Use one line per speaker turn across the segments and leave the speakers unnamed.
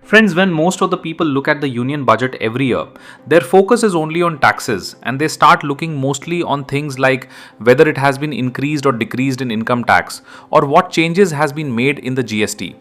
Friends, when most of the people look at the union budget every year, their focus is only on taxes and they start looking mostly on things like whether it has been increased or decreased in income tax or what changes has been made in the GST.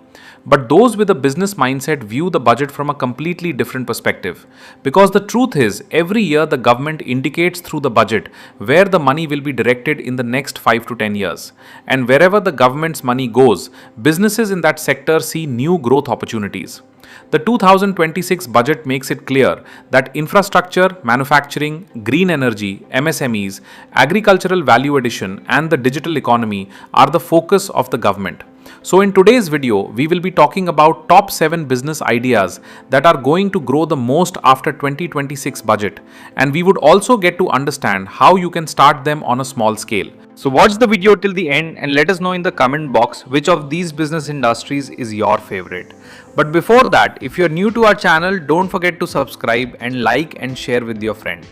But those with a business mindset view the budget from a completely different perspective. Because the truth is, every year the government indicates through the budget where the money will be directed in the next 5 to 10 years. And wherever the government's money goes, businesses in that sector see new growth opportunities. The 2026 budget makes it clear that infrastructure, manufacturing, green energy, MSMEs, agricultural value addition, and the digital economy are the focus of the government. So, in today's video, we will be talking about top 7 business ideas that are going to grow the most after 2026 budget, and we would also get to understand how you can start them on a small scale.
So watch the video till the end and let us know in the comment box which of these business industries is your favorite. But before that, if you are new to our channel, don't forget to subscribe and like and share with your friend.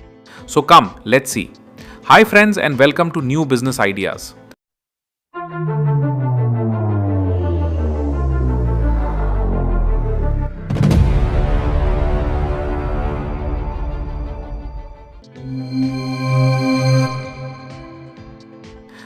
So come, let's see. Hi friends and welcome to New Business Ideas.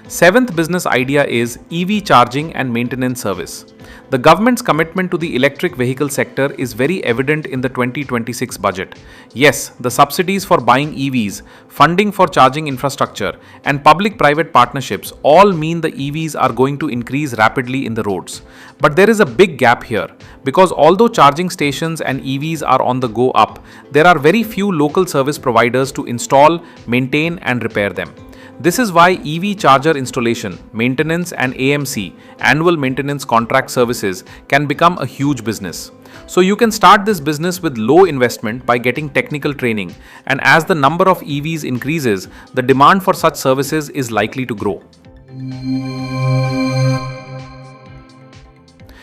Seventh business idea is EV charging and maintenance service. The government's commitment to the electric vehicle sector is very evident in the 2026 budget. Yes, the subsidies for buying EVs, funding for charging infrastructure, and public-private partnerships all mean the EVs are going to increase rapidly in the roads. But there is a big gap here, because although charging stations and EVs are on the go up, there are very few local service providers to install, maintain, and repair them. This is why EV charger installation, maintenance and AMC, annual maintenance contract services, can become a huge business. So you can start this business with low investment by getting technical training, and as the number of EVs increases, the demand for such services is likely to grow.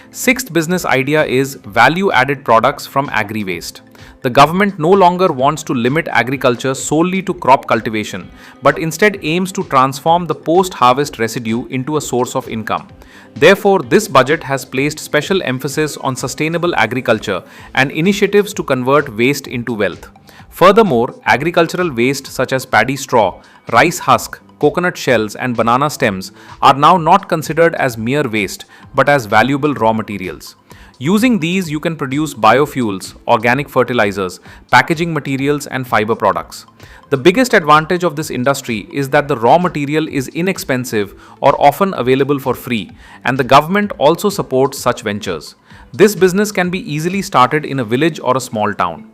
Sixth business idea is value-added products from agri-waste. The government no longer wants to limit agriculture solely to crop cultivation, but instead aims to transform the post-harvest residue into a source of income. Therefore, this budget has placed special emphasis on sustainable agriculture and initiatives to convert waste into wealth. Furthermore, agricultural waste such as paddy straw, rice husk, coconut shells and banana stems are now not considered as mere waste but as valuable raw materials. Using these, you can produce biofuels, organic fertilizers, packaging materials, and fiber products. The biggest advantage of this industry is that the raw material is inexpensive or often available for free, and the government also supports such ventures. This business can be easily started in a village or a small town.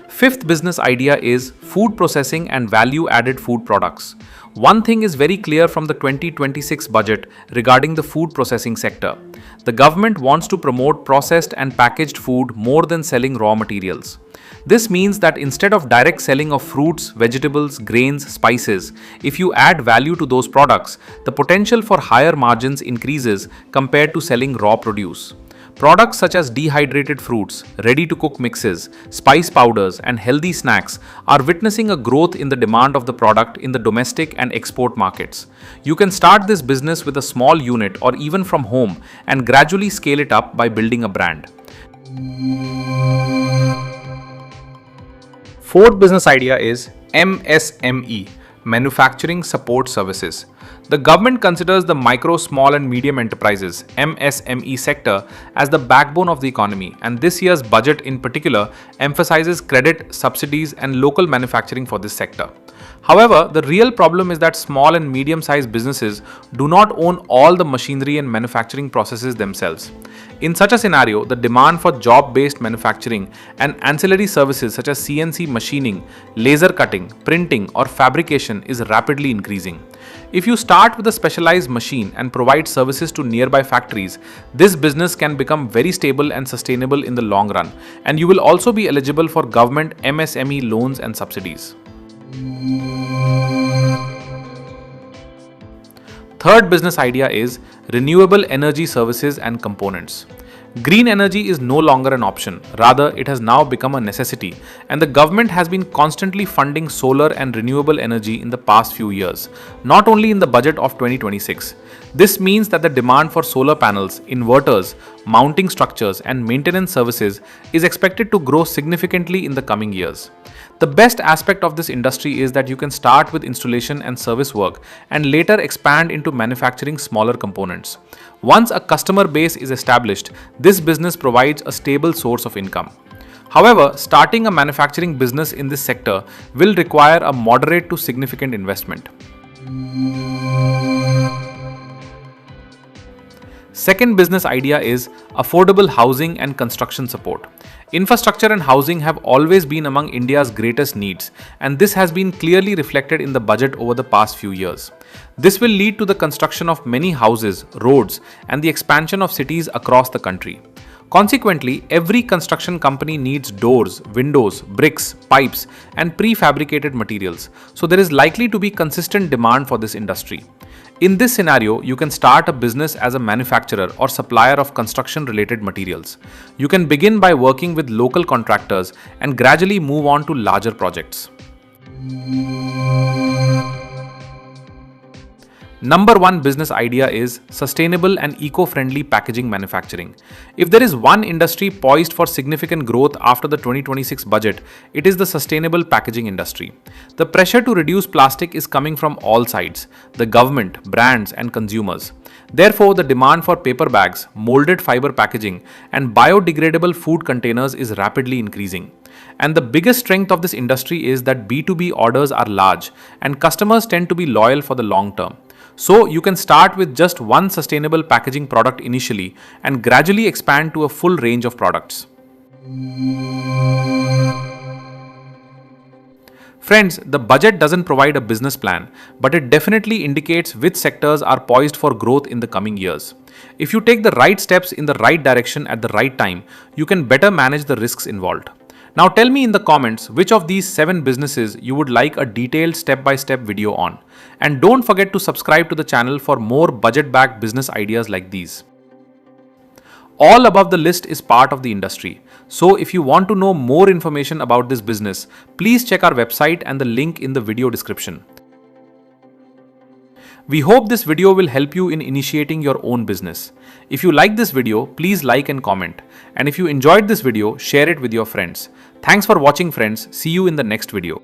Fifth business idea is food processing and value-added food products. One thing is very clear from the 2026 budget regarding the food processing sector. The government wants to promote processed and packaged food more than selling raw materials. This means that instead of direct selling of fruits, vegetables, grains, spices, if you add value to those products, the potential for higher margins increases compared to selling raw produce. Products such as dehydrated fruits, ready-to-cook mixes, spice powders, and healthy snacks are witnessing a growth in the demand of the product in the domestic and export markets. You can start this business with a small unit or even from home and gradually scale it up by building a brand.
Fourth business idea is MSME, Manufacturing Support Services. The government considers the micro, small and medium enterprises MSME sector as the backbone of the economy, and this year's budget in particular emphasizes credit, subsidies and local manufacturing for this sector. However, the real problem is that small and medium-sized businesses do not own all the machinery and manufacturing processes themselves. In such a scenario, the demand for job-based manufacturing and ancillary services such as CNC machining, laser cutting, printing or fabrication is rapidly increasing. If you start with a specialized machine and provide services to nearby factories, this business can become very stable and sustainable in the long run, and you will also be eligible for government MSME loans and subsidies. Third business idea is renewable energy services and components. Green energy is no longer an option, rather, it has now become a necessity, and the government has been constantly funding solar and renewable energy in the past few years, not only in the budget of 2026. This means that the demand for solar panels, inverters, mounting structures, and maintenance services is expected to grow significantly in the coming years. The best aspect of this industry is that you can start with installation and service work and later expand into manufacturing smaller components. Once a customer base is established, this business provides a stable source of income. However, starting a manufacturing business in this sector will require a moderate to significant investment. Second business idea is affordable housing and construction support. Infrastructure and housing have always been among India's greatest needs, and this has been clearly reflected in the budget over the past few years. This will lead to the construction of many houses, roads, and the expansion of cities across the country. Consequently, every construction company needs doors, windows, bricks, pipes, and prefabricated materials, so there is likely to be consistent demand for this industry. In this scenario, you can start a business as a manufacturer or supplier of construction-related materials. You can begin by working with local contractors and gradually move on to larger projects. Number one business idea is sustainable and eco-friendly packaging manufacturing. If there is one industry poised for significant growth after the 2026 budget, it is the sustainable packaging industry. The pressure to reduce plastic is coming from all sides: the government, brands, and consumers. Therefore, the demand for paper bags, molded fiber packaging, and biodegradable food containers is rapidly increasing. And the biggest strength of this industry is that B2B orders are large and customers tend to be loyal for the long term. So you can start with just one sustainable packaging product initially and gradually expand to a full range of products. Friends, the budget doesn't provide a business plan, but it definitely indicates which sectors are poised for growth in the coming years. If you take the right steps in the right direction at the right time, you can better manage the risks involved. Now tell me in the comments which of these 7 businesses you would like a detailed step-by-step video on. And don't forget to subscribe to the channel for more budget-backed business ideas like these. All above the list is part of the industry. So if you want to know more information about this business, please check our website and the link in the video description. We hope this video will help you in initiating your own business. If you like this video, please like and comment. And if you enjoyed this video, share it with your friends. Thanks for watching, friends. See you in the next video.